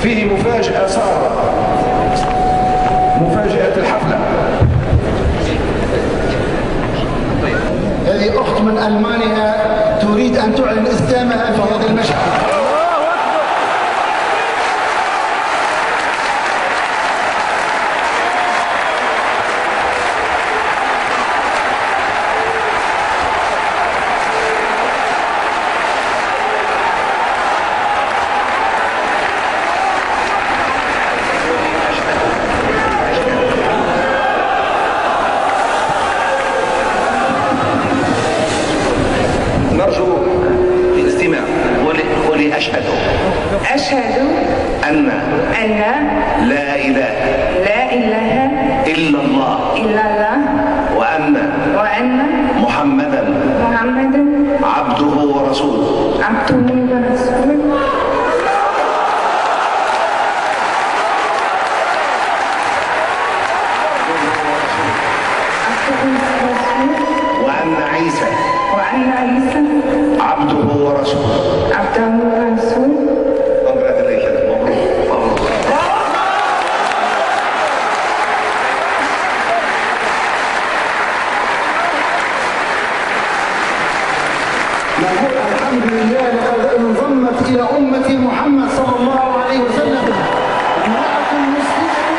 فيه مفاجأة سارة، مفاجأة الحفلة. هذه أخت من ألمانيا تريد أن تعلن إسلامها في هذا المشهد. نرجو الاستماع. قولي أشهد أن لا إله إلا الله وأن محمدا عبده ورسوله. وأن عيسى عبده ورسوله. نقول الحمد لله لقد انضمت إلى أمة محمد صلى الله عليه وسلم امرأة مسلمة.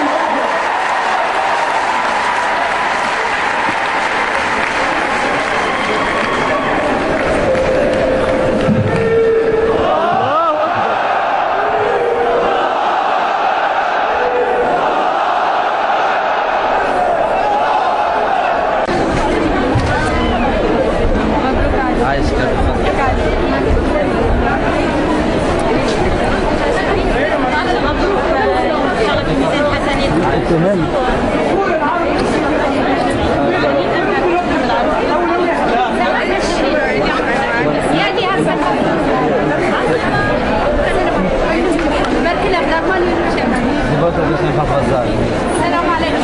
السلام عليكم.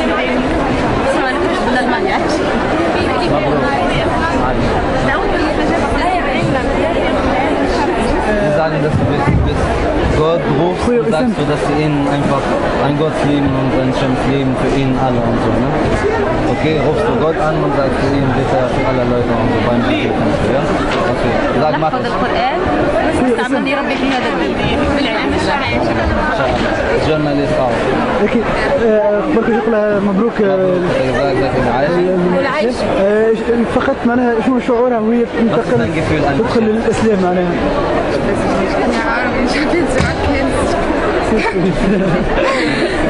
من ألمانيا. Gott ruft und sagst du, dass sie ihn einfach an Gott lieben und ein schönes Leben für ihn alle und so, ne? Okay, rufst du Gott an und sagst du ihm bitte für alle Leute und so beim Gebet, ja? Okay, sag mach es. استعملني ربي في هذا الدين بالعلم الشرعي. جورناليست اه. اوكي برك شكرا مبروك. والعيش. فقط معناها شو شعورها وهي تدخل الاسلام معناها؟ Ich habe jetzt sogar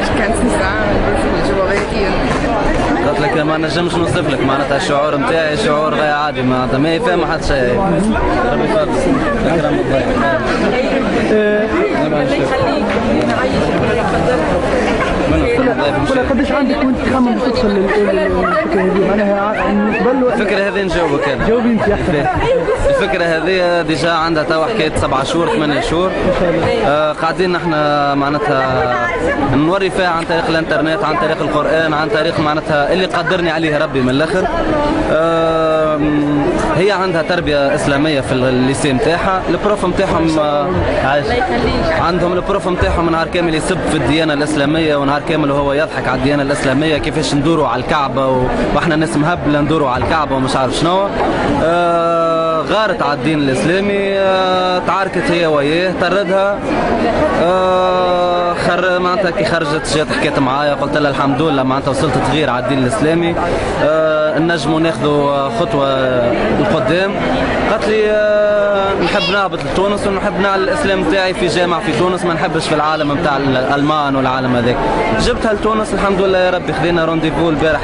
ich kann es nicht sagen, ich will reagieren. قلت لك ما نجمش نوصف لك معناتها الشعور نتاعي شعور غير عادي معناتها ما يفهم حتى شيء. ربي يفضل. اكرم الضيف. قداش عندك وانت تخمم باش تدخل الفكره هذه معناها قبل؟ الفكره هذه نجاوبك انا. جاوبي انت احسن. الفكره هذه ديجا عندها توا حكايه 7 شهور 8 شهور. قاعدين نحن معناتها نوري فيها عن طريق الانترنت، عن طريق القران، عن طريق معناتها اللي قدرني عليه ربي من الاخر. هي عندها تربيه اسلاميه في الليسي نتاعها، البروف نتاعهم عندهم البروف نتاعهم نهار كامل يسب في الديانه الاسلاميه ونهار كامل وهو يضحك على الديانه الاسلاميه كيفاش ندوروا على الكعبه واحنا ناس مهبله ندوروا على الكعبه ومش عارف شنو. غارت على الدين الاسلامي، تعاركت هي وياه، طردها. معناتها كي خرجت جات حكيت معايا قلت لها الحمد لله معناتها وصلت تغيير على الدين الاسلامي، نجموا ناخذوا خطوه لقدام. قالت لي نحب نهبط لتونس ونحب نعلن الاسلام تاعي في جامعه في تونس، ما نحبش في العالم نتاع الالمان والعالم هذاك. جبتها لتونس الحمد لله يا ربي، خذينا رونديفو البارح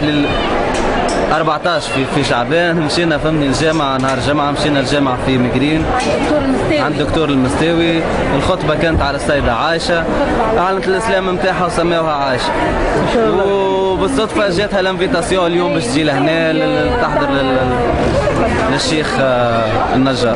14 في شعبان، مشينا فهمني الجامعه نهار جمعه، مشينا الجامعه في مقرين عند الدكتور المستوي. الخطبه كانت على السيده عائشه، اعلنت الاسلام نتاعها وسماوها عائشه. وبالصدفه جاتها الانفيتاسيون اليوم باش تجي لهنا تحضر للشيخ النجار.